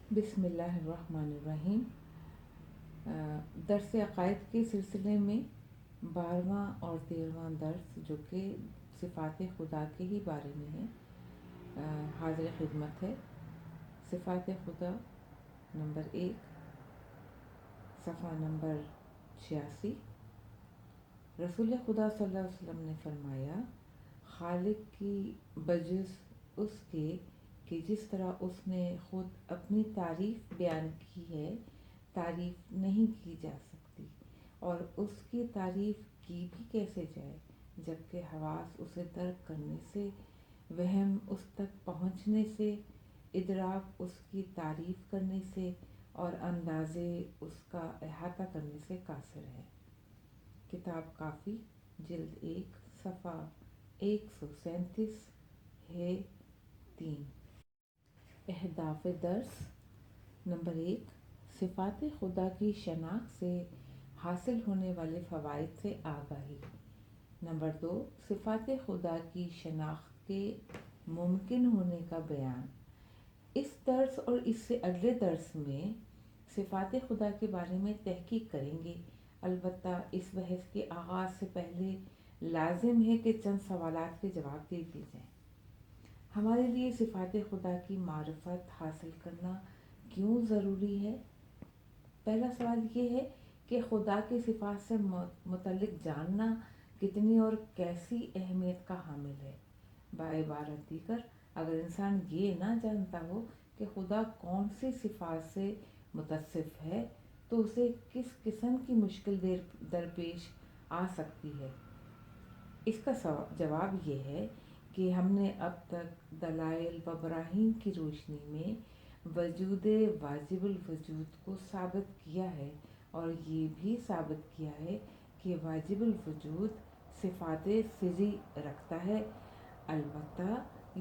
بسم اللہ الرحمن الرحیم۔ درس عقائد کے سلسلے میں 12واں اور 13واں درس جو کہ صفات خدا کے ہی بارے میں ہے، حاضر خدمت ہے۔ صفات خدا نمبر 1، صفحہ نمبر 86۔ رسول خدا صلی اللہ علیہ وسلم نے فرمایا، خالق کی بجز اس کے کہ جس طرح اس نے خود اپنی تعریف بیان کی ہے تعریف نہیں کی جا سکتی، اور اس کی تعریف کی بھی کیسے جائے جبکہ حواس اسے درک کرنے سے، وہم اس تک پہنچنے سے، ادراک اس کی تعریف کرنے سے اور اندازے اس کا احاطہ کرنے سے قاصر ہے۔ کتاب کافی جلد 1 صفحہ 137 ہے 3۔ اہداف درس نمبر 1، صفات خدا کی شناخت سے حاصل ہونے والے فوائد سے آگاہی۔ نمبر 2، صفات خدا کی شناخت کے ممکن ہونے کا بیان۔ اس درس اور اس سے اگلے درس میں صفات خدا کے بارے میں تحقیق کریں گے۔ البتہ اس بحث کے آغاز سے پہلے لازم ہے کہ چند سوالات کے جواب دے دیے جائیں۔ ہمارے لیے صفات خدا کی معرفت حاصل کرنا کیوں ضروری ہے؟ پہلا سوال یہ ہے کہ خدا کی صفات سے متعلق جاننا کتنی اور کیسی اہمیت کا حامل ہے۔ بعبارت دیگر، اگر انسان یہ نہ جانتا ہو کہ خدا کون سی صفات سے متصف ہے تو اسے کس قسم کی مشکل درپیش آ سکتی ہے۔ اس کا جواب یہ ہے کہ ہم نے اب تک دلائل و براہین کی روشنی میں وجود واجب الوجود کو ثابت کیا ہے، اور یہ بھی ثابت کیا ہے کہ واجب الوجود صفات فضی رکھتا ہے۔ البتہ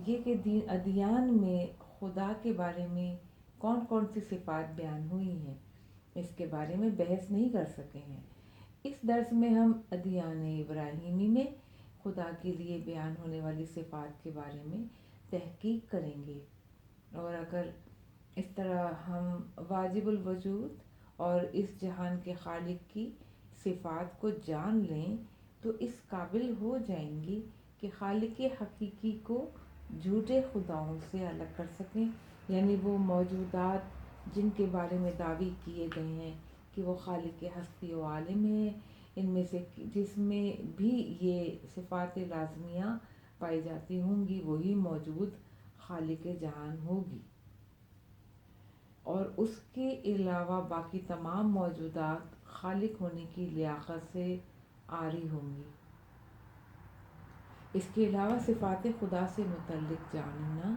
یہ کہ ادیان میں خدا کے بارے میں کون کون سی صفات بیان ہوئی ہیں، اس کے بارے میں بحث نہیں کر سکے ہیں۔ اس درس میں ہم ادیان ابراہیمی میں خدا کے لیے بیان ہونے والی صفات کے بارے میں تحقیق کریں گے، اور اگر اس طرح ہم واجب الوجود اور اس جہان کے خالق کی صفات کو جان لیں تو اس قابل ہو جائیں گی کہ خالق حقیقی کو جھوٹے خداؤں سے الگ کر سکیں، یعنی وہ موجودات جن کے بارے میں دعوی کیے گئے ہیں کہ وہ خالق ہستی و عالم ہیں، ان میں سے جس میں بھی یہ صفات لازمیہ پائی جاتی ہوں گی وہی موجود خالق جہان ہوگی، اور اس کے علاوہ باقی تمام موجودات خالق ہونے کی لیاقت سے عاری ہوں گی۔ اس کے علاوہ صفات خدا سے متعلق جاننا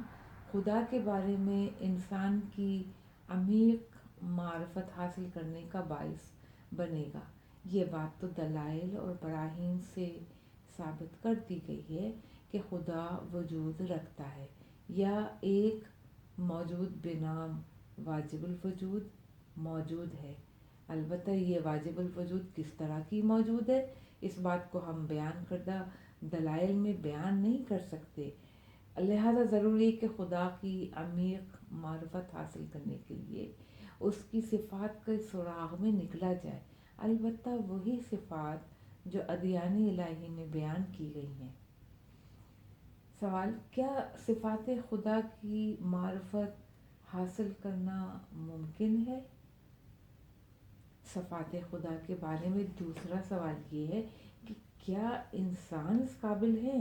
خدا کے بارے میں انسان کی عمیق معرفت حاصل کرنے کا باعث بنے گا۔ یہ بات تو دلائل اور براہین سے ثابت کر دی گئی ہے کہ خدا وجود رکھتا ہے، یا ایک موجود بنام واجب الوجود موجود ہے۔ البتہ یہ واجب الوجود کس طرح کی موجود ہے، اس بات کو ہم بیان کردہ دلائل میں بیان نہیں کر سکتے، لہذا ضروری ہے کہ خدا کی عمیق معرفت حاصل کرنے کے لیے اس کی صفات کے سراغ میں نکلا جائے، البتہ وہی صفات جو ادیان الہی میں بیان کی گئی ہیں۔ سوال، کیا صفات خدا کی معرفت حاصل کرنا ممکن ہے؟ صفات خدا کے بارے میں دوسرا سوال یہ ہے کہ کیا انسان اس قابل ہے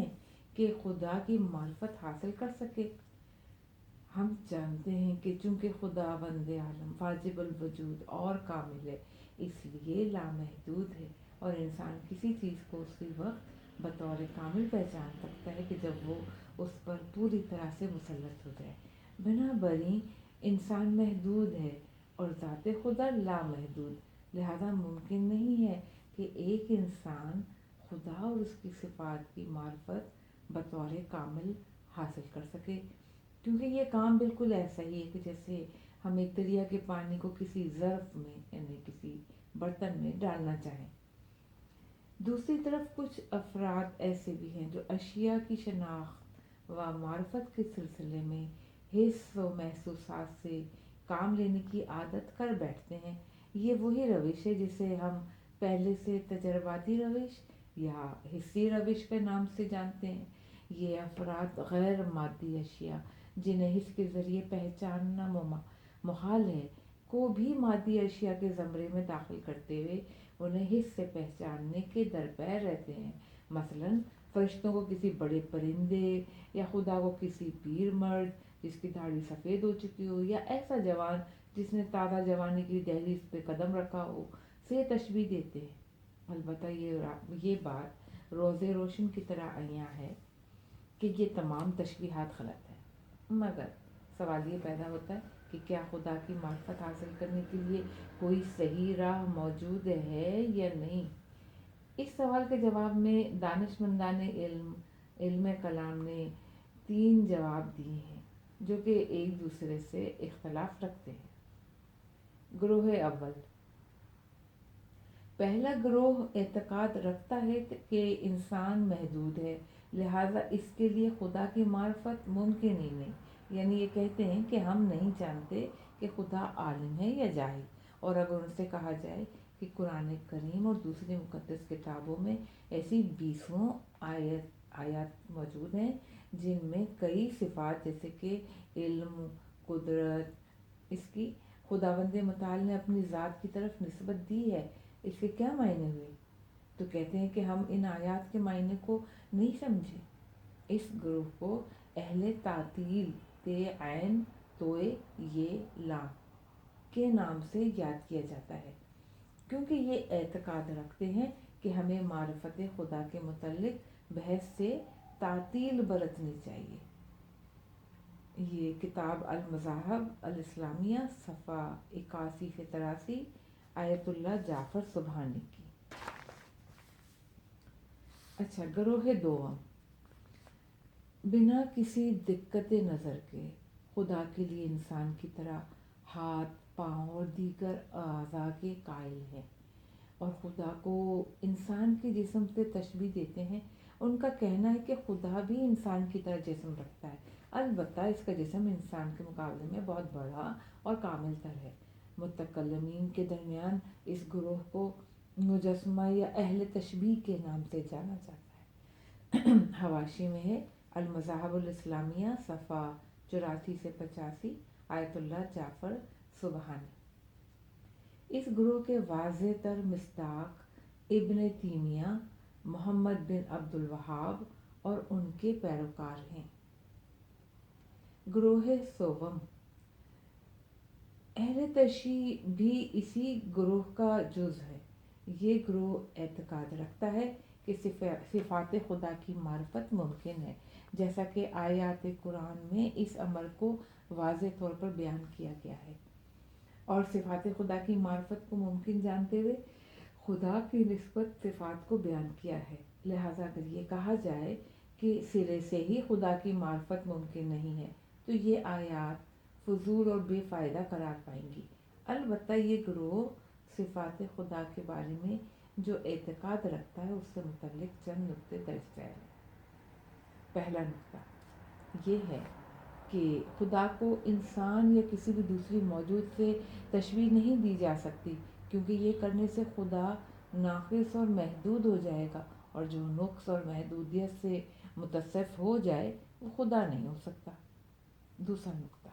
کہ خدا کی معرفت حاصل کر سکے؟ ہم جانتے ہیں کہ چونکہ خداوند عالم واجب الوجود اور کامل ہے، اس لیے لامحدود ہے، اور انسان کسی چیز کو اسی وقت بطور کامل پہچان سکتا ہے کہ جب وہ اس پر پوری طرح سے مسلط ہو جائے۔ بنابراین انسان محدود ہے اور ذات خدا لامحدود، لہذا ممکن نہیں ہے کہ ایک انسان خدا اور اس کی صفات کی معرفت بطور کامل حاصل کر سکے، کیونکہ یہ کام بالکل ایسا ہی ہے کہ جیسے ہم ایک دریا کے پانی کو کسی ظرف میں یعنی کسی برتن میں ڈالنا چاہیں۔ دوسری طرف کچھ افراد ایسے بھی ہیں جو اشیاء کی شناخت و معرفت کے سلسلے میں حس و محسوسات سے کام لینے کی عادت کر بیٹھتے ہیں۔ یہ وہی روش ہے جسے ہم پہلے سے تجرباتی روش یا حسی روش کے نام سے جانتے ہیں۔ یہ افراد غیر مادی اشیاء جنہیں حس کے ذریعے پہچاننا محال ہے کو بھی مادی اشیاء کے زمرے میں داخل کرتے ہوئے انہیں حس سے پہچاننے کے درپیر رہتے ہیں۔ مثلاً فرشتوں کو کسی بڑے پرندے، یا خدا کو کسی پیر مرد جس کی داڑھی سفید ہو چکی ہو، یا ایسا جوان جس نے تازہ جوانی کی دہلیز پہ قدم رکھا ہو، سے تشبیہ دیتے ہیں۔ البتہ یہ بات روز روشن کی طرح عیاں ہے کہ یہ تمام تشبیہات غلط ہیں، مگر سوال یہ پیدا ہوتا ہے کہ کیا خدا کی معرفت حاصل کرنے کے لیے کوئی صحیح راہ موجود ہے یا نہیں؟ اس سوال کے جواب میں دانشمندان علم کلام نے 3 جواب دیے ہیں جو کہ ایک دوسرے سے اختلاف رکھتے ہیں۔ گروہ اول، پہلا گروہ اعتقاد رکھتا ہے کہ انسان محدود ہے، لہٰذا اس کے لیے خدا کی معرفت ممکن ہی نہیں۔ یعنی یہ کہتے ہیں کہ ہم نہیں جانتے کہ خدا عالم ہے یا جاہل، اور اگر ان سے کہا جائے کہ قرآن کریم اور دوسری مقدس کتابوں میں ایسی 20 آیات موجود ہیں جن میں کئی صفات جیسے کہ علم، قدرت، اس کی خداوند متعال نے اپنی ذات کی طرف نسبت دی ہے، اس کے کیا معنی ہوئے؟ تو کہتے ہیں کہ ہم ان آیات کے معنی کو نہیں سمجھے۔ اس گروہ کو اہل تعطیل عین توئے یہ لام کے نام سے یاد کیا جاتا ہے، کیونکہ یہ اعتقاد رکھتے ہیں کہ ہمیں معرفت خدا کے متعلق بحث سے تعطیل برتنی چاہیے۔ یہ کتاب المذاہب الاسلامیہ صفحہ 81 سے 83 آیت اللہ جعفر سبحانی کی۔ اچھا، گروہ دوم، بنا کسی دقت نظر کے خدا کے لیے انسان کی طرح ہاتھ، پاؤں اور دیگر اعضاء کے قائل ہے، اور خدا کو انسان کے جسم سے تشبیہ دیتے ہیں۔ ان کا کہنا ہے کہ خدا بھی انسان کی طرح جسم رکھتا ہے، البتہ اس کا جسم انسان کے مقابلے میں بہت بڑا اور کامل تر ہے۔ متکلمین کے درمیان اس گروہ کو مجسمہ یا اہل تشبیہ کے نام سے جانا جاتا ہے۔ حواشی میں ہے المذاہب الاسلامیہ صفحہ 84 سے 85 آیت اللہ جعفر سبحانی۔ اس گروہ کے واضح تر مصداق ابن تیمیہ، محمد بن عبد الوہاب اور ان کے پیروکار ہیں۔ گروہ سوم، اہل تشیع بھی اسی گروہ کا جز ہے۔ یہ گروہ اعتقاد رکھتا ہے کہ صفات خدا کی معرفت ممکن ہے، جیسا کہ آیات قرآن میں اس امر کو واضح طور پر بیان کیا گیا ہے، اور صفات خدا کی معرفت کو ممکن جانتے ہوئے خدا کی نسبت صفات کو بیان کیا ہے۔ لہٰذا اگر یہ کہا جائے کہ سرے سے ہی خدا کی معرفت ممکن نہیں ہے تو یہ آیات فضول اور بے فائدہ قرار پائیں گی۔ البتہ یہ گروہ صفات خدا کے بارے میں جو اعتقاد رکھتا ہے اس سے متعلق چند نکتے درج ذیل ہیں۔ پہلا نکتہ یہ ہے کہ خدا کو انسان یا کسی بھی دوسری موجود سے تشبیہ نہیں دی جا سکتی، کیونکہ یہ کرنے سے خدا ناقص اور محدود ہو جائے گا، اور جو نقص اور محدودیت سے متصف ہو جائے وہ خدا نہیں ہو سکتا۔ دوسرا نکتہ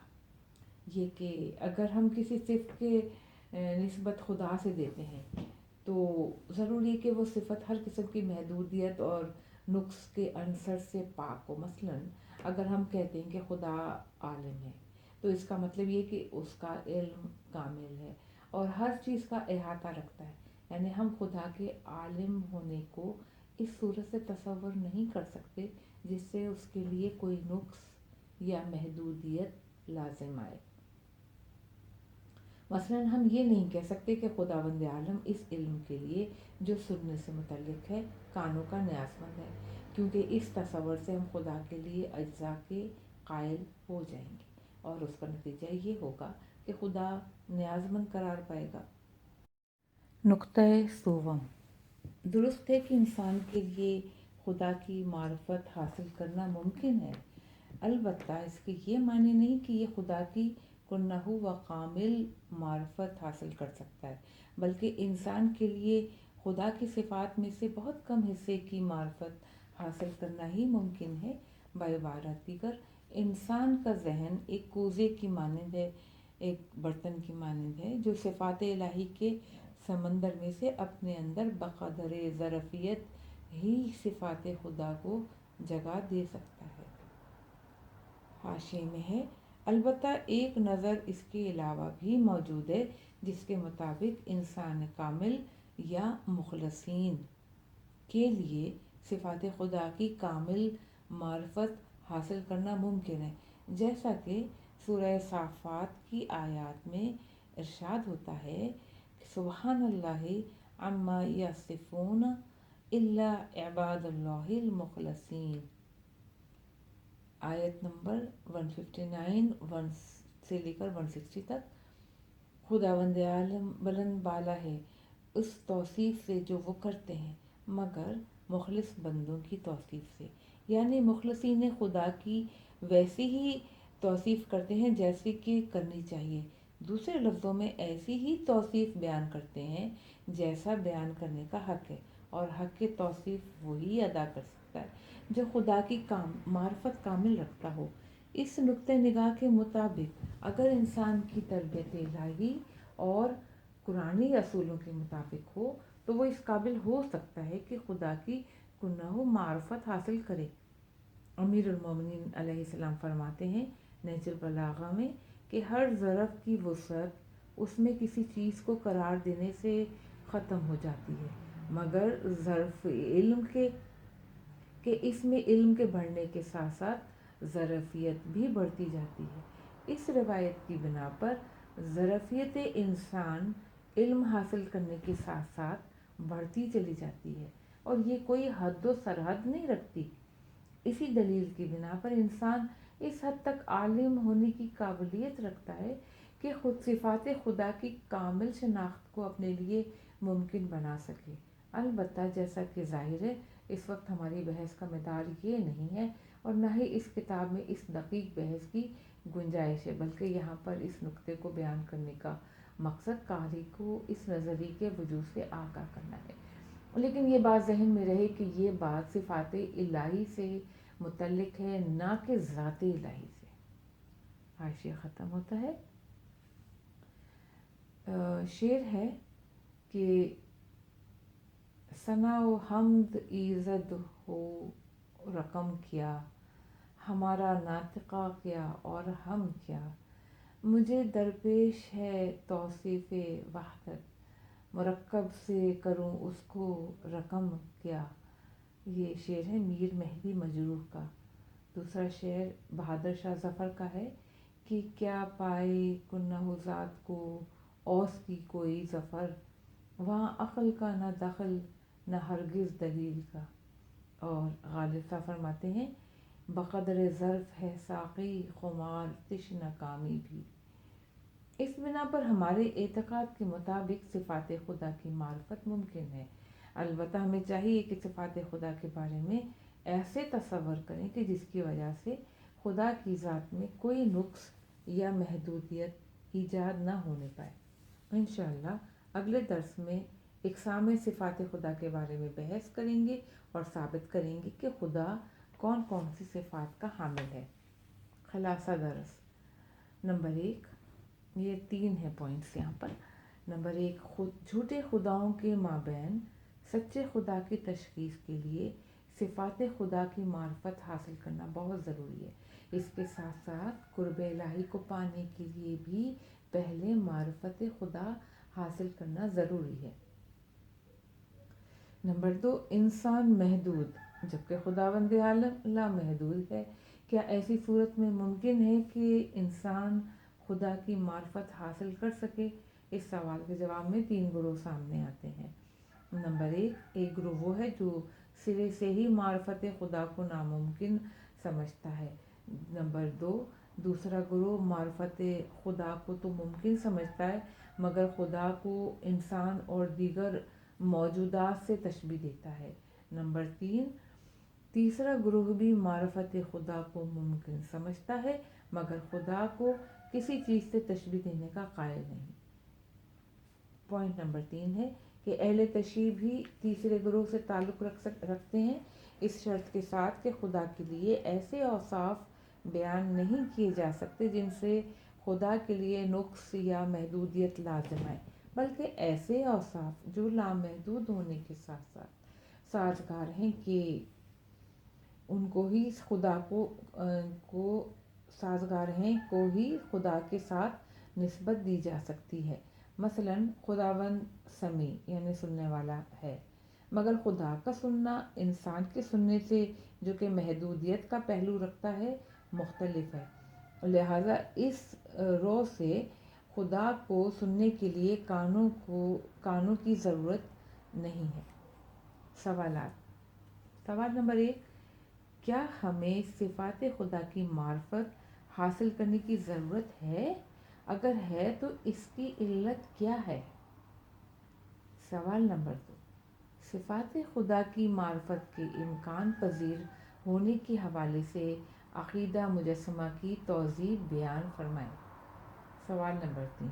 یہ کہ اگر ہم کسی صفت کے نسبت خدا سے دیتے ہیں تو ضروری ہے کہ وہ صفت ہر قسم کی محدودیت اور نقص کے عنصر سے پاک ہو۔ مثلاً اگر ہم کہتے ہیں کہ خدا عالم ہے تو اس کا مطلب یہ کہ اس کا علم کامل ہے اور ہر چیز کا احاطہ رکھتا ہے، یعنی ہم خدا کے عالم ہونے کو اس صورت سے تصور نہیں کر سکتے جس سے اس کے لیے کوئی نقص یا محدودیت لازم آئے۔ مثلاً ہم یہ نہیں کہہ سکتے کہ خداوند عالم اس علم کے لیے جو سننے سے متعلق ہے کانوں کا نیاز مند ہے، کیونکہ اس تصور سے ہم خدا کے لیے اجزاء کے قائل ہو جائیں گے، اور اس کا نتیجہ یہ ہوگا کہ خدا نیاز مند قرار پائے گا۔ نکتہ سوم، درست ہے کہ انسان کے لیے خدا کی معرفت حاصل کرنا ممکن ہے، البتہ اس کے یہ معنی نہیں کہ یہ خدا کی کنہو و کامل معرفت حاصل کر سکتا ہے، بلکہ انسان کے لیے خدا کی صفات میں سے بہت کم حصے کی معرفت حاصل کرنا ہی ممکن ہے۔ بعبارت دیگر، انسان کا ذہن ایک کوزے کی مانند ہے، ایک برتن کی مانند ہے جو صفات الہی کے سمندر میں سے اپنے اندر بقدر ظرفیت ہی صفات خدا کو جگہ دے سکتا ہے۔ حاشیے میں ہے، البتہ ایک نظر اس کے علاوہ بھی موجود ہے جس کے مطابق انسان کامل یا مخلصین کے لیے صفات خدا کی کامل معرفت حاصل کرنا ممکن ہے، جیسا کہ سورہ صافات کی آیات میں ارشاد ہوتا ہے کہ سبحان اللہ عما یصفون الا عباد اللہ المخلصین، آیت نمبر 159 سے لے کر 160 تک۔ خداوند عالم بلند بالا ہے اس توصیف سے جو وہ کرتے ہیں، مگر مخلص بندوں کی توصیف سے، یعنی مخلصین خدا کی ویسی ہی توصیف کرتے ہیں جیسی کہ کرنی چاہیے، دوسرے لفظوں میں ایسی ہی توصیف بیان کرتے ہیں جیسا بیان کرنے کا حق ہے، اور حق کی توصیف وہی ادا کر سکتا ہے جو خدا کی معرفت کامل رکھتا ہو۔ اس نقطہ نگاہ کے مطابق اگر انسان کی تربیت الہی اور قرآنی اصولوں کے مطابق ہو تو وہ اس قابل ہو سکتا ہے کہ خدا کی کنہو معرفت حاصل کرے۔ امیر المومنین علیہ السلام فرماتے ہیں نہج البلاغہ میں کہ ہر ظرف کی وسعت اس میں کسی چیز کو قرار دینے سے ختم ہو جاتی ہے، مگر ظرف علم کہ اس میں علم کے بڑھنے کے ساتھ ساتھ ظرفیت بھی بڑھتی جاتی ہے۔ اس روایت کی بنا پر ظرفیت انسان علم حاصل کرنے کے ساتھ ساتھ بڑھتی چلی جاتی ہے، اور یہ کوئی حد و سرحد نہیں رکھتی۔ اسی دلیل کی بنا پر انسان اس حد تک عالم ہونے کی قابلیت رکھتا ہے کہ خود صفات خدا کی کامل شناخت کو اپنے لیے ممکن بنا سکے۔ البتہ جیسا کہ ظاہر ہے اس وقت ہماری بحث کا مدار یہ نہیں ہے اور نہ ہی اس کتاب میں اس دقیق بحث کی گنجائش ہے، بلکہ یہاں پر اس نقطے کو بیان کرنے کا مقصد قاری کو اس نظریے کے وجود سے آگاہ کرنا ہے۔ لیکن یہ بات ذہن میں رہے کہ یہ بات صفات الہی سے متعلق ہے، نہ کہ ذات الہی سے۔ حاشیہ ختم ہوتا ہے۔ شعر ہے کہ ثنا و حمد ایزد ہو رقم کیا، ہمارا ناطقہ کیا اور ہم کیا، مجھے درپیش ہے توصیف وحدت، مرکب سے کروں اس کو رقم کیا۔ یہ شعر ہے میر مہدی مجروح کا۔ دوسرا شعر بہادر شاہ ظفر کا ہے کہ کیا پائے کنہو ذات کو اوس کی کوئی ظفر، وہاں عقل کا نہ دخل نہ ہرگز دلیل کا۔ اور غالب صاحب فرماتے ہیں بقدر ظرف ہے ساقی خمار تشنہ کامی بھی۔ اس بنا پر ہمارے اعتقاد کے مطابق صفات خدا کی معرفت ممکن ہے، البتہ ہمیں چاہیے کہ صفات خدا کے بارے میں ایسے تصور کریں کہ جس کی وجہ سے خدا کی ذات میں کوئی نقص یا محدودیت ایجاد نہ ہونے پائے۔ انشاءاللہ اگلے درس میں اقسام صفات خدا کے بارے میں بحث کریں گے اور ثابت کریں گے کہ خدا کون کون سی صفات کا حامل ہے۔ خلاصہ درس نمبر 1، یہ 3 ہیں پوائنٹس یہاں پر۔ نمبر 1، جھوٹے خداؤں کے مابین سچے خدا کی تشخیص کے لیے صفات خدا کی معرفت حاصل کرنا بہت ضروری ہے۔ اس کے ساتھ ساتھ قرب الہی کو پانے کے لیے بھی پہلے معرفت خدا حاصل کرنا ضروری ہے۔ نمبر 2، انسان محدود جبکہ خداوند عالم لامحدود ہے۔ کیا ایسی صورت میں ممکن ہے کہ انسان خدا کی معرفت حاصل کر سکے؟ اس سوال کے جواب میں 3 گروہ سامنے آتے ہیں۔ نمبر 1، ایک گروہ وہ ہے جو سرے سے ہی معرفت خدا کو ناممکن سمجھتا ہے۔ نمبر 2، دوسرا گروہ معرفت خدا کو تو ممکن سمجھتا ہے مگر خدا کو انسان اور دیگر موجودات سے تشبیہ دیتا ہے۔ نمبر 3، تیسرا گروہ بھی معرفت خدا کو ممکن سمجھتا ہے مگر خدا کو کسی چیز سے تشبیہ دینے کا قائل نہیں۔ پوائنٹ نمبر 3 ہے کہ اہل تشریح بھی تیسرے گروہ سے تعلق رکھتے ہیں، اس شرط کے ساتھ کہ خدا کے لیے ایسے اوصاف بیان نہیں کیے جا سکتے جن سے خدا کے لیے نقص یا محدودیت لازم ہے، بلکہ ایسے اوصاف جو لامحدود ہونے کے ساتھ ساتھ سازگار ہیں کہ ان کو ہی خدا کو سازگار ہیں کو ہی خدا کے ساتھ نسبت دی جا سکتی ہے۔ مثلاً خداوند سمیع یعنی سننے والا ہے، مگر خدا کا سننا انسان کے سننے سے جو کہ محدودیت کا پہلو رکھتا ہے مختلف ہے، لہٰذا اس رو سے خدا کو سننے کے لیے کانوں کی ضرورت نہیں ہے۔ سوالات۔ سوال نمبر 1، کیا ہمیں صفات خدا کی معرفت حاصل کرنے کی ضرورت ہے؟ اگر ہے تو اس کی علت کیا ہے؟ سوال نمبر 2، صفات خدا کی معرفت کے امکان پذیر ہونے کے حوالے سے عقیدہ مجسمہ کی توضیح بیان فرمائیں۔ سوال نمبر 3،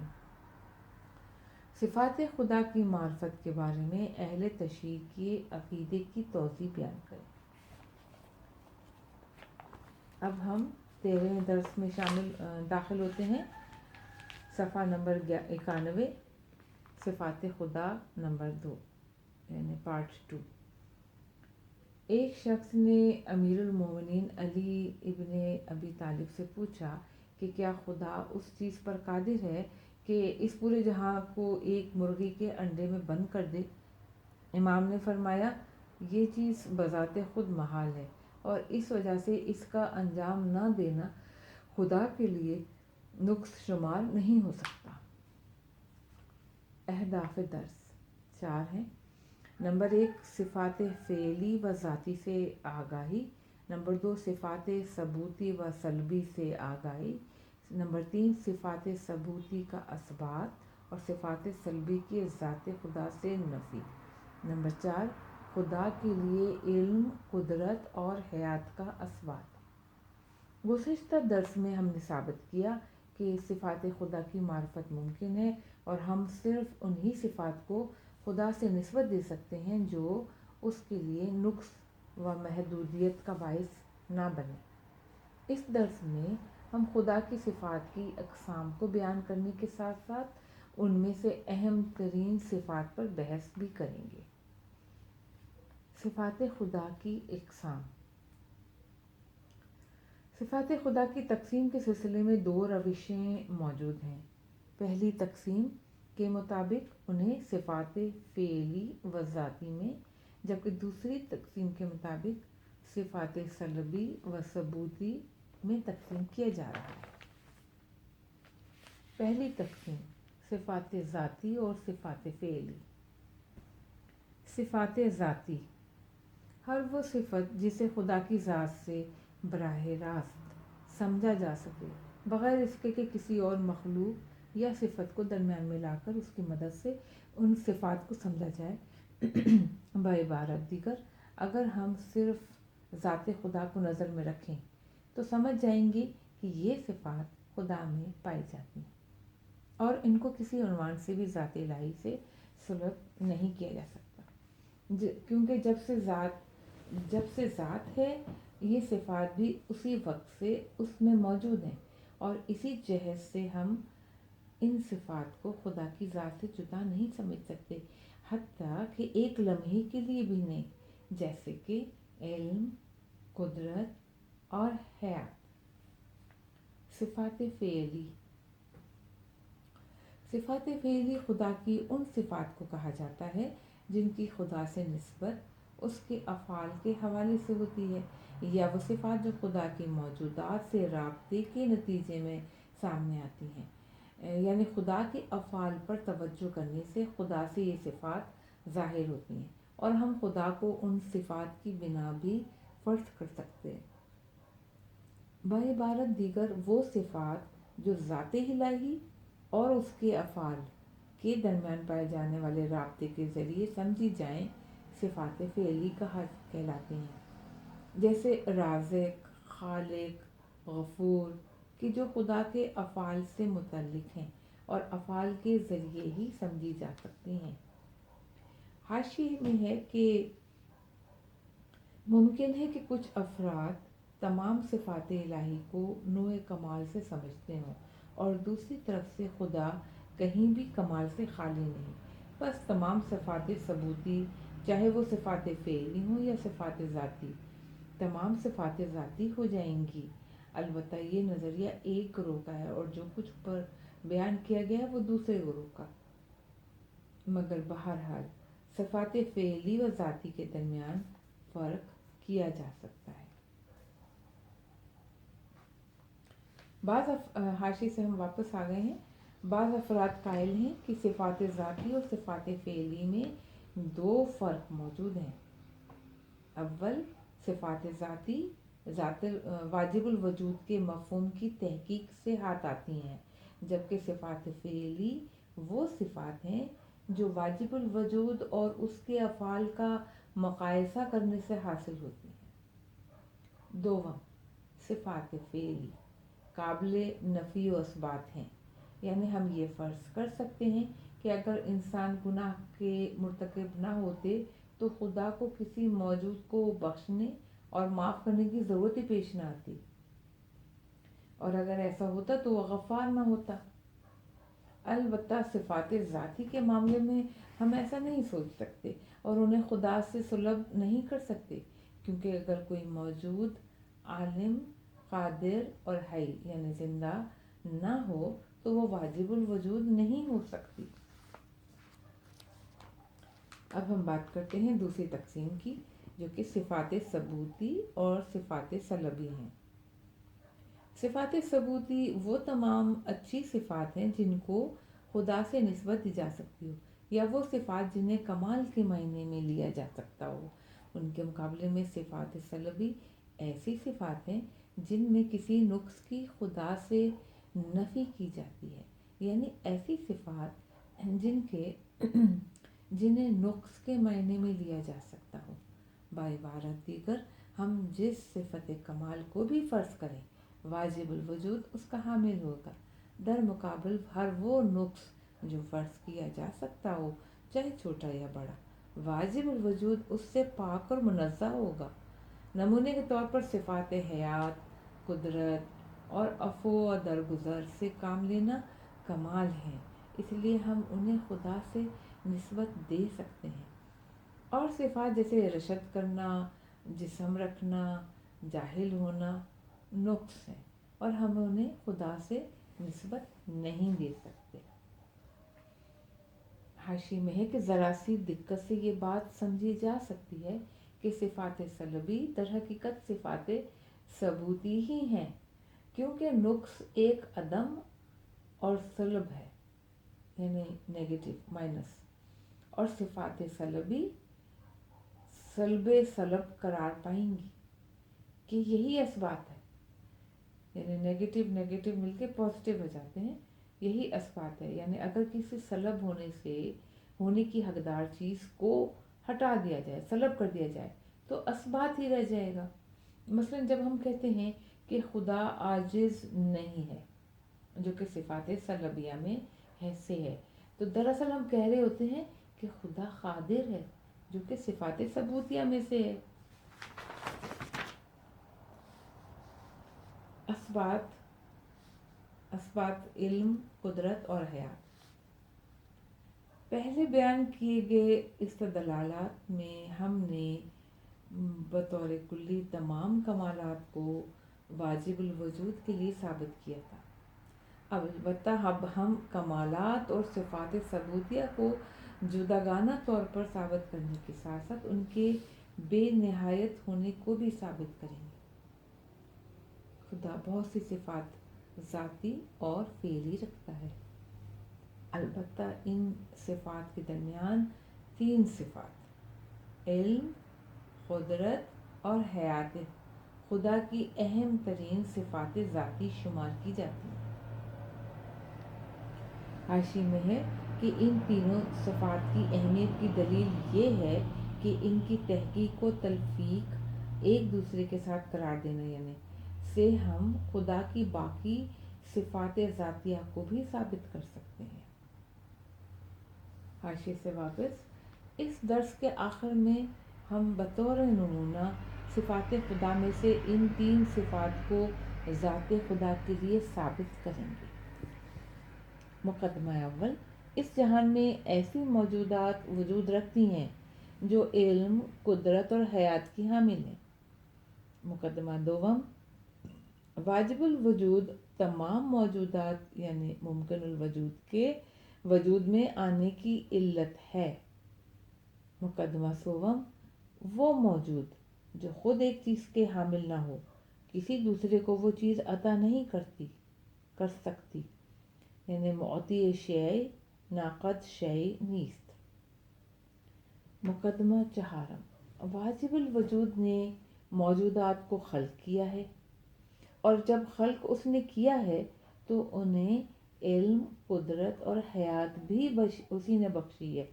صفات خدا کی معرفت کے بارے میں اہل تشریح کے عقیدے کی توضیح بیان کریں۔ اب ہم 13ویں درس میں داخل ہوتے ہیں۔ صفحہ نمبر 91، صفات خدا نمبر 2 یعنی پارٹ 2۔ ایک شخص نے امیر المومنین علی ابن ابی طالب سے پوچھا کہ کیا خدا اس چیز پر قادر ہے کہ اس پورے جہاں کو ایک مرغی کے انڈے میں بند کر دے؟ امام نے فرمایا، یہ چیز بذات خود محال ہے، اور اس وجہ سے اس کا انجام نہ دینا خدا کے لیے نقص شمار نہیں ہو سکتا۔ اہداف درس 4 ہیں۔ نمبر 1، صفات فعلی و ذاتی سے آگاہی۔ نمبر 2، صفات ثبوتی و سلبی سے آگاہی۔ نمبر 3، صفات ثبوتی کا اثبات اور صفات سلبی کی ذات خدا سے نفی۔ نمبر 4، خدا کے لیے علم، قدرت اور حیات کا اثبات۔ گزشتہ درس میں ہم نے ثابت کیا کہ صفات خدا کی معرفت ممکن ہے، اور ہم صرف انہی صفات کو خدا سے نسبت دے سکتے ہیں جو اس کے لیے نقص و محدودیت کا باعث نہ بنے۔ اس درس میں ہم خدا کی صفات کی اقسام کو بیان کرنے کے ساتھ ساتھ ان میں سے اہم ترین صفات پر بحث بھی کریں گے۔ صفات خدا کی اقسام۔ صفات خدا کی تقسیم کے سلسلے میں 2 روشیں موجود ہیں۔ پہلی تقسیم کے مطابق انہیں صفات فعلی و ذاتی میں، جبکہ دوسری تقسیم کے مطابق صفات سلبی و ثبوتی میں تقسیم کیا جا رہا ہے۔ پہلی تقسیم، صفات ذاتی اور صفات فعلی۔ صفات ذاتی، ہر وہ صفت جسے خدا کی ذات سے براہ راست سمجھا جا سکے بغیر اس کے کہ کسی اور مخلوق یا صفت کو درمیان میں لا کر اس کی مدد سے ان صفات کو سمجھا جائے۔ بعبارت دیگر، اگر ہم صرف ذات خدا کو نظر میں رکھیں تو سمجھ جائیں گے کہ یہ صفات خدا میں پائی جاتی ہیں، اور ان کو کسی عنوان سے بھی ذات الہی سے سلب نہیں کیا جا سکتا، کیونکہ جب سے ذات ہے، یہ صفات بھی اسی وقت سے اس میں موجود ہیں، اور اسی جہت سے ہم ان صفات کو خدا کی ذات سے جدا نہیں سمجھ سکتے، حتیٰ کہ ایک لمحے کے لیے بھی نہیں، جیسے کہ علم، قدرت اور حیات۔ صفات فعلی۔ صفات فعلی خدا کی ان صفات کو کہا جاتا ہے جن کی خدا سے نسبت اس کے افعال کے حوالے سے ہوتی ہے، یا وہ صفات جو خدا کی موجودات سے رابطے کے نتیجے میں سامنے آتی ہیں، یعنی خدا کے افعال پر توجہ کرنے سے خدا سے یہ صفات ظاہر ہوتی ہیں، اور ہم خدا کو ان صفات کی بنا بھی فرض کر سکتے ہیں۔ بعبارت دیگر، وہ صفات جو ذات الہی اور اس کے افعال کے درمیان پائے جانے والے رابطے کے ذریعے سمجھی جائیں، صفات فعلی کہلاتے ہیں، جیسے رازق، خالق، غفور، کہ جو خدا کے افعال سے متعلق ہیں اور افعال کے ذریعے ہی سمجھی جا سکتی ہیں۔ حاشیے میں ہے کہ ممکن ہے کہ کچھ افراد تمام صفات الہی کو نوع کمال سے سمجھتے ہوں، اور دوسری طرف سے خدا کہیں بھی کمال سے خالی نہیں۔ بس تمام صفات ثبوتی، چاہے وہ صفات فعلی ہوں یا صفات ذاتی، تمام صفات ذاتی ہو جائیں گی۔ البتہ یہ نظریہ ایک گروہ کا ہے اور جو کچھ پر بیان کیا گیا ہے وہ دوسرے گروہ کا، مگر بہرحال صفات فعلی و ذاتی کے درمیان فرق کیا جا سکتا ہے۔ حاشی سے ہم واپس آ گئے ہیں۔ بعض افراد قائل ہیں کہ صفات ذاتی اور صفات فعلی میں دو فرق موجود ہیں۔ اول، صفات ذاتی ذات واجب الوجود کے مفہوم کی تحقیق سے ہاتھ آتی ہیں، جبکہ صفات فعلی وہ صفات ہیں جو واجب الوجود اور اس کے افعال کا مقایسہ کرنے سے حاصل ہوتی ہیں۔ دوم، صفات فعلی قابل نفی و اثبات ہیں، یعنی ہم یہ فرض کر سکتے ہیں کہ اگر انسان گناہ کے مرتکب نہ ہوتے تو خدا کو کسی موجود کو بخشنے اور معاف کرنے کی ضرورت ہی پیش نہ آتی، اور اگر ایسا ہوتا تو وہ غفار نہ ہوتا۔ البتہ صفات ذاتی کے معاملے میں ہم ایسا نہیں سوچ سکتے اور انہیں خدا سے سلب نہیں کر سکتے، کیونکہ اگر کوئی موجود عالم، قادر اور حی یعنی زندہ نہ ہو تو وہ واجب الوجود نہیں ہو سکتی۔ اب ہم بات کرتے ہیں دوسری تقسیم کی، جو کہ صفات ثبوتی اور صفات سلبی ہیں۔ صفات ثبوتی وہ تمام اچھی صفات ہیں جن کو خدا سے نسبت دی جا سکتی ہو، یا وہ صفات جنہیں کمال کے معنی میں لیا جا سکتا ہو۔ ان کے مقابلے میں صفات سلبی ایسی صفات ہیں جن میں کسی نقص کی خدا سے نفی کی جاتی ہے، یعنی ایسی صفات جنہیں نقص کے معنی میں لیا جا سکتا ہو۔ بعبارت دیگر، ہم جس صفت کمال کو بھی فرض کریں واجب الوجود اس کا حامل ہوگا، در مقابل ہر وہ نقص جو فرض کیا جا سکتا ہو، چاہے چھوٹا یا بڑا، واجب الوجود اس سے پاک اور منزہ ہوگا۔ نمونے کے طور پر صفات حیات، قدرت اور عفو و درگزر سے کام لینا کمال ہیں، اس لیے ہم انہیں خدا سے نسبت دے سکتے ہیں، اور صفات جیسے رشد کرنا، جسم رکھنا، جاہل ہونا نقص ہیں اور ہم انہیں خدا سے نسبت نہیں دے سکتے۔ حاشی میں ہے کہ ذرا سی دقت سے یہ بات سمجھی جا سکتی ہے کہ صفات سلبی در حقیقت صفات ثبوتی ہی ہیں، کیونکہ نقص ایک عدم اور سلب ہے، یعنی نیگیٹو مائنس، اور صفات سلبی سلب قرار پائیں گی کہ یہی اسبات ہے، یعنی نیگیٹو مل کے پازیٹیو ہو جاتے ہیں، یہی اسبات ہے۔ یعنی اگر کسی سلب ہونے کی حقدار چیز کو ہٹا دیا جائے، سلب کر دیا جائے تو اسبات ہی رہ جائے گا۔ مثلا جب ہم کہتے ہیں کہ خدا عاجز نہیں ہے، جو کہ صفات سلبیہ میں سے ہے، تو دراصل ہم کہہ رہے ہوتے ہیں کہ خدا قادر ہے، جو کہ صفات ثبوتیہ میں سے ہے۔ اسبات علم، قدرت اور حیات۔ پہلے بیان کیے گئے استدلالات میں ہم نے بطور کلی تمام کمالات کو واجب الوجود کے لیے ثابت کیا تھا۔ البتہ اب ہم کمالات اور صفات ثبوتیہ کو جداگانہ طور پر ثابت کرنے کے ساتھ ساتھ ان کے بے نہایت ہونے کو بھی ثابت کریں گے۔ خدا بہت سی صفات ذاتی اور فعلی رکھتا ہے، البتہ ان صفات کے درمیان تین صفات علم، قدرت اور حیات خدا کی اہم ترین صفات ذاتی شمار کی جاتی ہیں۔ حاشی میں ہے کہ ان تینوں صفات کی اہمیت کی دلیل یہ ہے کہ ان کی تحقیق و تلفیق ایک دوسرے کے ساتھ قرار دینا، یعنی سے ہم خدا کی باقی صفات ذاتیہ کو بھی ثابت کر سکتے ہیں۔ حاشیے سے واپس، اس درس کے آخر میں ہم بطور نمونہ صفات خدا میں سے ان 3 صفات کو ذات خدا کے لیے ثابت کریں گے۔ مقدمہ اول، اس جہان میں ایسی موجودات وجود رکھتی ہیں جو علم، قدرت اور حیات کی حامل ہیں۔ مقدمہ دوم، واجب الوجود تمام موجودات یعنی ممکن الوجود کے وجود میں آنے کی علت ہے۔ مقدمہ سوم، وہ موجود جو خود ایک چیز کے حامل نہ ہو، کسی دوسرے کو وہ چیز عطا نہیں کر سکتی، یعنی معطی شیء ناقد شیء نیست۔ مقدمہ چہارم، واجب الوجود نے موجودات کو خلق کیا ہے، اور جب خلق اس نے کیا ہے تو انہیں علم، قدرت اور حیات بھی اسی نے بخشی ہے۔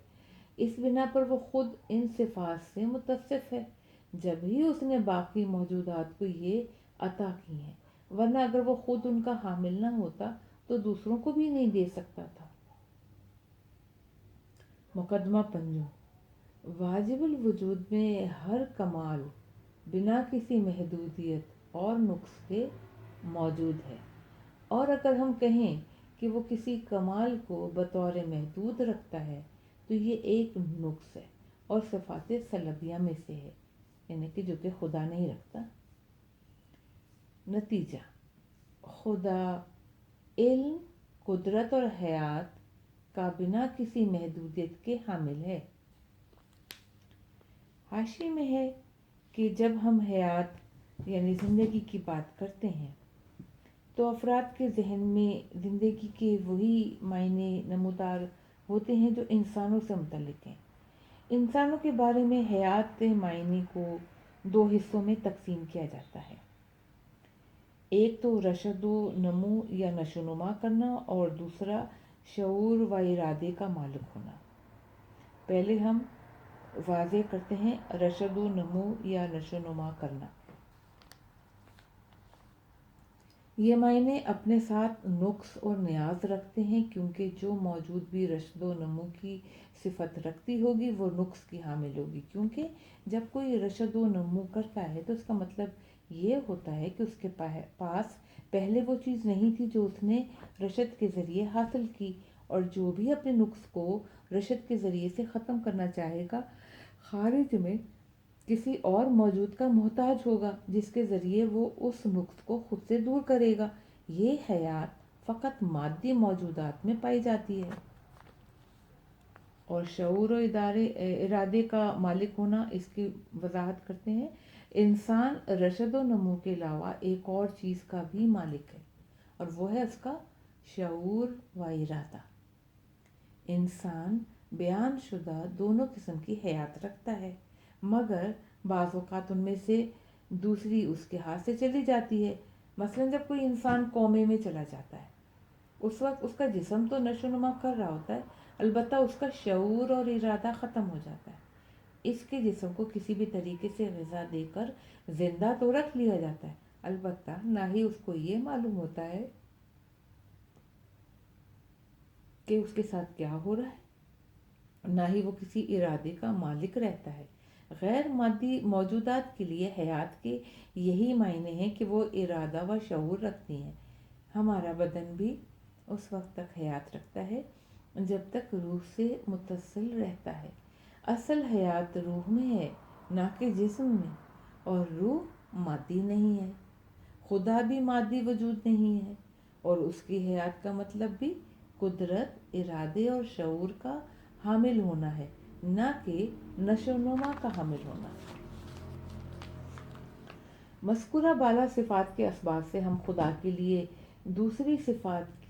اس بنا پر وہ خود ان صفات سے متصف ہے، جب ہی اس نے باقی موجودات کو یہ عطا کی ہیں، ورنہ اگر وہ خود ان کا حامل نہ ہوتا تو دوسروں کو بھی نہیں دے سکتا تھا۔ مقدمہ پنجم، واجب الوجود میں ہر کمال بنا کسی محدودیت اور نقص کے موجود ہے، اور اگر ہم کہیں کہ وہ کسی کمال کو بطور محدود رکھتا ہے تو یہ ایک نقص ہے اور صفات سلبیہ میں سے ہے، یعنی کہ جو کہ خدا نہیں رکھتا۔ نتیجہ، خدا علم، قدرت اور حیات کا بنا کسی محدودیت کے حامل ہے۔ حاشیے میں ہے کہ جب ہم حیات یعنی زندگی کی بات کرتے ہیں تو افراد کے ذہن میں زندگی کے وہی معنی نمودار ہوتے ہیں جو انسانوں سے متعلق ہیں۔ انسانوں کے بارے میں حیات معنی کو 2 حصوں میں تقسیم کیا جاتا ہے، ایک تو رشد و نمو یا نشو و نما کرنا، اور دوسرا شعور و ارادے کا مالک ہونا۔ پہلے ہم واضح کرتے ہیں رشد و نمو یا نشو و نما کرنا۔ یہ معنی اپنے ساتھ نقص اور نیاز رکھتے ہیں، کیونکہ جو موجود بھی رشد و نمو کی صفت رکھتی ہوگی وہ نقص کی حامل ہوگی، کیونکہ جب کوئی رشد و نمو کرتا ہے تو اس کا مطلب یہ ہوتا ہے کہ اس کے پاس پہلے وہ چیز نہیں تھی جو اس نے رشد کے ذریعے حاصل کی، اور جو بھی اپنے نقص کو رشد کے ذریعے سے ختم کرنا چاہے گا خارج میں کسی اور موجود کا محتاج ہوگا جس کے ذریعے وہ اس نقص کو خود سے دور کرے گا۔ یہ حیات فقط مادی موجودات میں پائی جاتی ہے۔ اور شعور و ارادے کا مالک ہونا، اس کی وضاحت کرتے ہیں، انسان رشد و نمو کے علاوہ ایک اور چیز کا بھی مالک ہے، اور وہ ہے اس کا شعور و ارادہ۔ انسان بیان شدہ دونوں قسم کی حیات رکھتا ہے، مگر بعض اوقات ان میں سے دوسری اس کے ہاتھ سے چلی جاتی ہے۔ مثلا جب کوئی انسان کومے میں چلا جاتا ہے، اس وقت اس کا جسم تو نشو و نما کر رہا ہوتا ہے، البتہ اس کا شعور اور ارادہ ختم ہو جاتا ہے۔ اس کے جسم کو کسی بھی طریقے سے غذا دے کر زندہ تو رکھ لیا جاتا ہے، البتہ نہ ہی اس کو یہ معلوم ہوتا ہے کہ اس کے ساتھ کیا ہو رہا ہے، نہ ہی وہ کسی ارادے کا مالک رہتا ہے۔ غیر مادی موجودات کے لیے حیات کے یہی معنی ہیں کہ وہ ارادہ و شعور رکھتی ہیں۔ ہمارا بدن بھی اس وقت تک حیات رکھتا ہے جب تک روح سے متصل رہتا ہے۔ اصل حیات روح میں ہے، نہ کہ جسم میں، اور روح مادی نہیں ہے۔ خدا بھی مادی وجود نہیں ہے، اور اس کی حیات کا مطلب بھی قدرت، ارادے اور شعور کا حامل ہونا ہے، نہ کہ نشو و نما کا حامل ہونا۔ مذکورہ بالا صفات کے اسباب سے ہم خدا کے لیے دوسری صفات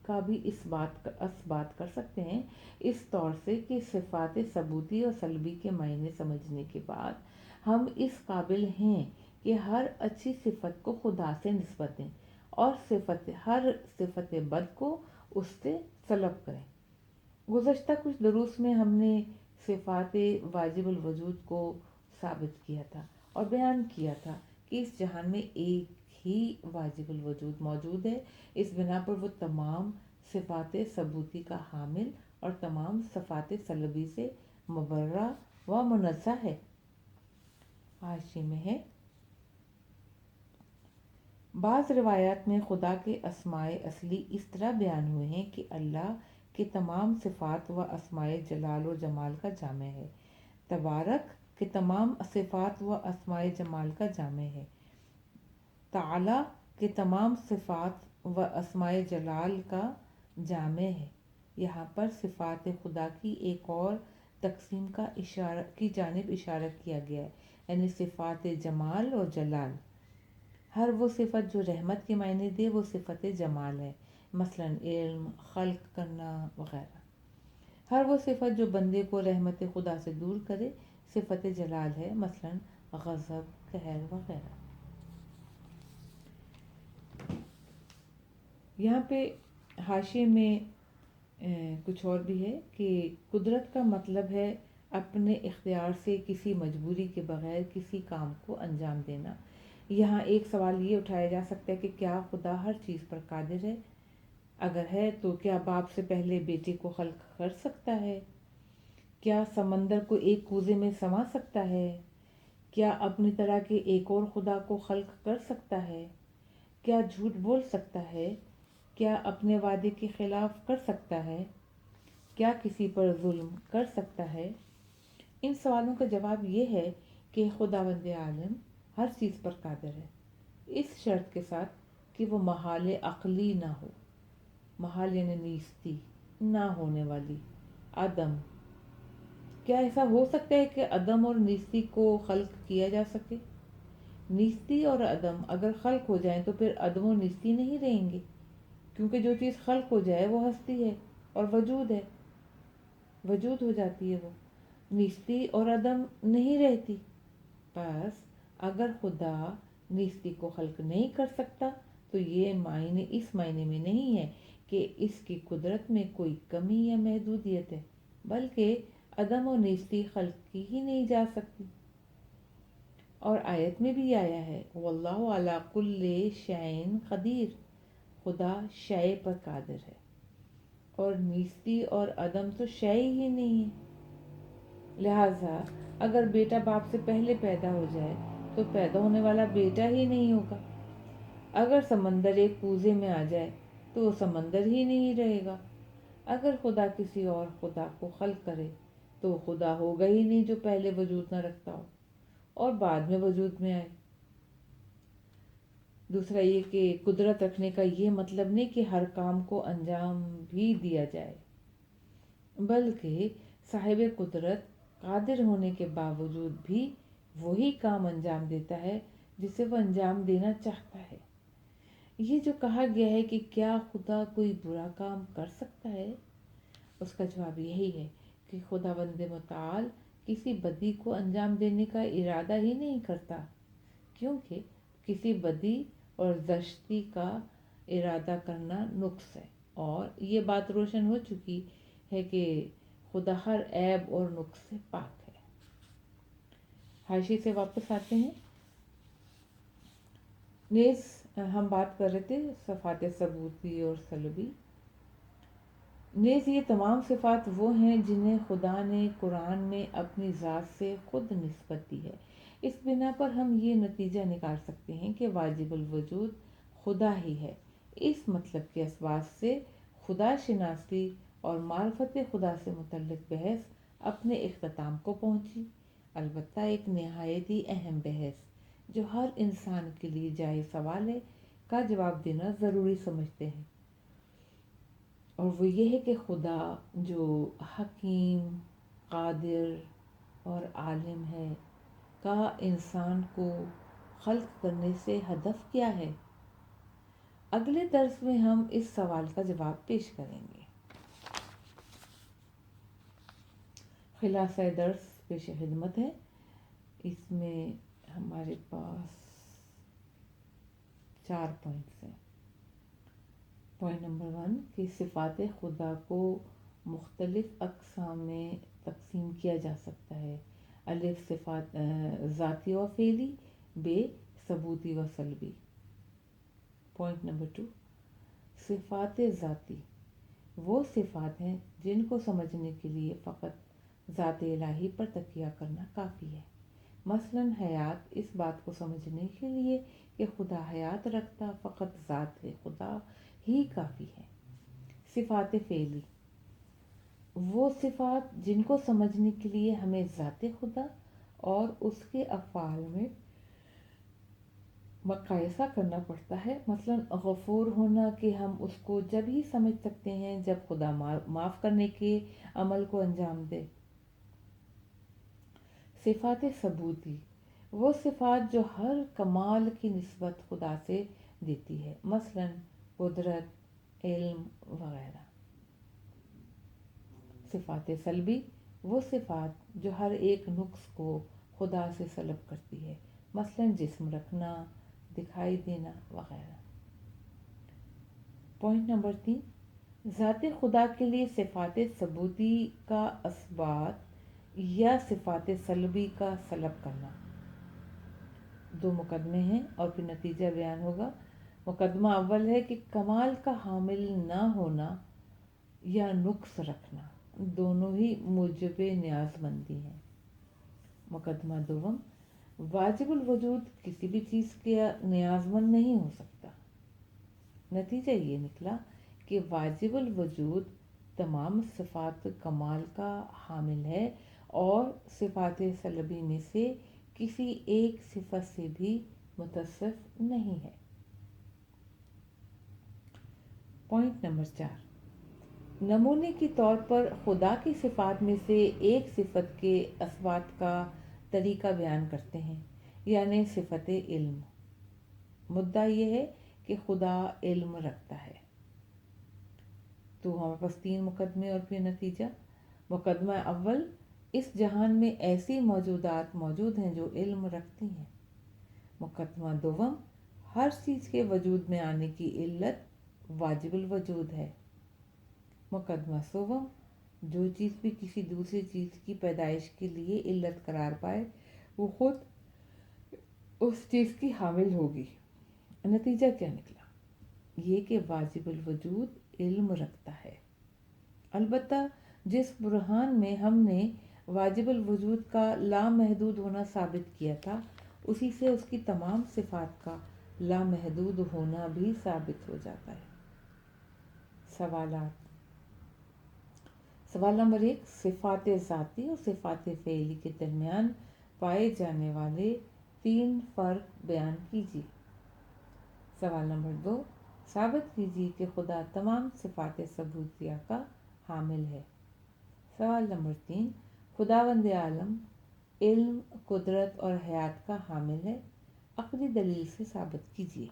کا بھی اثبات کر سکتے ہیں، اس طور سے کہ صفات ثبوتی اور سلبی کے معنی سمجھنے کے بعد ہم اس قابل ہیں کہ ہر اچھی صفت کو خدا سے نسبت دیں اور ہر صفت بد کو اس سے سلب کریں۔ گزشتہ کچھ دروس میں ہم نے صفات واجب الوجود کو ثابت کیا تھا اور بیان کیا تھا کہ اس جہان میں ایک ہی واجب الوجود موجود ہے، اس بنا پر وہ تمام صفات ثبوتی کا حامل اور تمام صفات سلبی سے مبرہ و منزہ ہے۔ حاشی میں ہے، بعض روایات میں خدا کے اسماء اصلی اس طرح بیان ہوئے ہیں کہ اللہ کے تمام صفات و اسماء جلال و جمال کا جامع ہے، تبارک کے تمام صفات و اسماء جمال کا جامع ہے، تعالی کے تمام صفات و اسماء جلال کا جامع ہے۔ یہاں پر صفات خدا کی ایک اور تقسیم کی جانب اشارہ کیا گیا ہے، یعنی صفات جمال اور جلال۔ ہر وہ صفت جو رحمت کے معنی دے وہ صفت جمال ہے، مثلا علم، خلق کرنا وغیرہ۔ ہر وہ صفت جو بندے کو رحمت خدا سے دور کرے صفت جلال ہے، مثلا غضب، قہر وغیرہ۔ یہاں پہ حاشیے میں کچھ اور بھی ہے کہ قدرت کا مطلب ہے اپنے اختیار سے کسی مجبوری کے بغیر کسی کام کو انجام دینا۔ یہاں ایک سوال یہ اٹھایا جا سکتا ہے کہ کیا خدا ہر چیز پر قادر ہے؟ اگر ہے تو کیا باپ سے پہلے بیٹے کو خلق کر سکتا ہے؟ کیا سمندر کو ایک کوزے میں سما سکتا ہے؟ کیا اپنی طرح کے ایک اور خدا کو خلق کر سکتا ہے؟ کیا جھوٹ بول سکتا ہے؟ کیا اپنے وعدے کے خلاف کر سکتا ہے؟ کیا کسی پر ظلم کر سکتا ہے؟ ان سوالوں کا جواب یہ ہے کہ خداوند عالم ہر چیز پر قادر ہے، اس شرط کے ساتھ کہ وہ محال عقلی نہ ہو۔ محال یعنی نیستی، نہ ہونے والی، عدم۔ کیا ایسا ہو سکتا ہے کہ عدم اور نیستی کو خلق کیا جا سکے؟ نیستی اور عدم اگر خلق ہو جائیں تو پھر عدم و نیستی نہیں رہیں گے، کیونکہ جو چیز خلق ہو جائے وہ ہستی ہے اور وجود ہے، وجود ہو جاتی ہے، وہ نیستی اور عدم نہیں رہتی۔ بس اگر خدا نیستی کو خلق نہیں کر سکتا تو یہ معنی اس معنی میں نہیں ہے کہ اس کی قدرت میں کوئی کمی یا محدودیت ہے، بلکہ عدم و نیستی خلق کی ہی نہیں جا سکتی۔ اور آیت میں بھی آیا ہے واللہ علی کل شیء قدیر، خدا شے پر قادر ہے، اور نیستی اور عدم تو شے ہی نہیں ہے۔ لہٰذا اگر بیٹا باپ سے پہلے پیدا ہو جائے تو پیدا ہونے والا بیٹا ہی نہیں ہوگا۔ اگر سمندر ایک کوزے میں آ جائے تو وہ سمندر ہی نہیں رہے گا۔ اگر خدا کسی اور خدا کو خلق کرے تو وہ خدا ہوگا ہی نہیں جو پہلے وجود نہ رکھتا ہو اور بعد میں وجود میں آئے۔ دوسرا یہ کہ قدرت رکھنے کا یہ مطلب نہیں کہ ہر کام کو انجام بھی دیا جائے، بلکہ صاحب قدرت قادر ہونے کے باوجود بھی وہی کام انجام دیتا ہے جسے وہ انجام دینا چاہتا ہے۔ یہ جو کہا گیا ہے کہ کیا خدا کوئی برا کام کر سکتا ہے، اس کا جواب یہی ہے کہ خداوند متعال کسی بدی کو انجام دینے کا ارادہ ہی نہیں کرتا، کیونکہ کسی بدی اور زشتی کا ارادہ کرنا نقص ہے، اور یہ بات روشن ہو چکی ہے کہ خدا ہر عیب اور نقص سے پاک ہے۔ حاشی سے واپس آتے ہیں۔ نیز ہم بات کر رہے تھے صفات ثبوتی اور سلبی۔ نیز یہ تمام صفات وہ ہیں جنہیں خدا نے قرآن میں اپنی ذات سے خود نسبت دی ہے۔ اس بنا پر ہم یہ نتیجہ نکال سکتے ہیں کہ واجب الوجود خدا ہی ہے۔ اس مطلب کے اسباب سے خدا شناسی اور معرفت خدا سے متعلق بحث اپنے اختتام کو پہنچی، البتہ ایک نہایت ہی اہم بحث جو ہر انسان کے لیے جائز سوال ہے کا جواب دینا ضروری سمجھتے ہیں، اور وہ یہ ہے کہ خدا جو حکیم، قادر اور عالم ہے کا انسان کو خلق کرنے سے ہدف کیا ہے۔ اگلے درس میں ہم اس سوال کا جواب پیش کریں گے۔ خلاصہ درس پیش خدمت ہے، اس میں ہمارے پاس 4 پوائنٹس ہیں۔ پوائنٹ نمبر 1 کہ صفات خدا کو مختلف اقسام میں تقسیم کیا جا سکتا ہے۔ الف صفات ذاتی و فعلی، ب ثبوتی و سلبی۔ پوائنٹ نمبر 2، صفات ذاتی وہ صفات ہیں جن کو سمجھنے کے لیے فقط ذات الہی پر تکیہ کرنا کافی ہے۔ مثلاً حیات، اس بات کو سمجھنے کے لیے کہ خدا حیات رکھتا فقط ذات خدا ہی کافی ہے۔ صفات فعلی وہ صفات جن کو سمجھنے کے لیے ہمیں ذات خدا اور اس کے افعال میں مقایسہ کرنا پڑتا ہے۔ مثلاً غفور ہونا کہ ہم اس کو جب ہی سمجھ سکتے ہیں جب خدا معاف کرنے کے عمل کو انجام دے۔ صفات ثبوتی وہ صفات جو ہر کمال کی نسبت خدا سے دیتی ہے، مثلاً قدرت، علم وغیرہ۔ صفات سلبی وہ صفات جو ہر ایک نقص کو خدا سے سلب کرتی ہے، مثلاً جسم رکھنا، دکھائی دینا وغیرہ۔ پوائنٹ نمبر 3، ذات خدا کے لیے صفات ثبوتی کا اثبات یا صفات سلبی کا سلب کرنا۔ 2 مقدمے ہیں اور پھر نتیجہ بیان ہوگا۔ مقدمہ اول ہے کہ کمال کا حامل نہ ہونا یا نقص رکھنا دونوں ہی موجب نیاز مندی ہیں۔ مقدمہ دوم، واجب الوجود کسی بھی چیز کے نیاز مند نہیں ہو سکتا۔ نتیجہ یہ نکلا کہ واجب الوجود تمام صفات کمال کا حامل ہے اور صفات سلبی میں سے کسی ایک صفت سے بھی متصف نہیں ہے۔ پوائنٹ نمبر 4، نمونے کے طور پر خدا کی صفات میں سے ایک صفت کے اثبات کا طریقہ بیان کرتے ہیں، یعنی صفت علم۔ مدعا یہ ہے کہ خدا علم رکھتا ہے۔ تو ہمارے پاس 3 مقدمے اور پھر نتیجہ۔ مقدمہ اول، اس جہان میں ایسی موجودات موجود ہیں جو علم رکھتی ہیں۔ مقدمہ دوم، ہر چیز کے وجود میں آنے کی علت واجب الوجود ہے۔ مقدمہ سوم، جو چیز بھی کسی دوسری چیز کی پیدائش کے لیے علت قرار پائے وہ خود اس چیز کی حامل ہوگی۔ نتیجہ کیا نکلا؟ یہ کہ واجب الوجود علم رکھتا ہے۔ البتہ جس برہان میں ہم نے واجب الوجود کا لامحدود ہونا ثابت کیا تھا، اسی سے اس کی تمام صفات کا لامحدود ہونا بھی ثابت ہو جاتا ہے۔ سوالات۔ سوال نمبر 1، صفات ذاتی اور صفات فعلی کے درمیان پائے جانے والے 3 فرق بیان کیجیے۔ سوال نمبر 2، ثابت کیجیے کہ خدا تمام صفات ثبوتیہ کا حامل ہے۔ سوال نمبر 3، خداوند عالم علم، قدرت اور حیات کا حامل ہے، عقلی دلیل سے ثابت کیجیے۔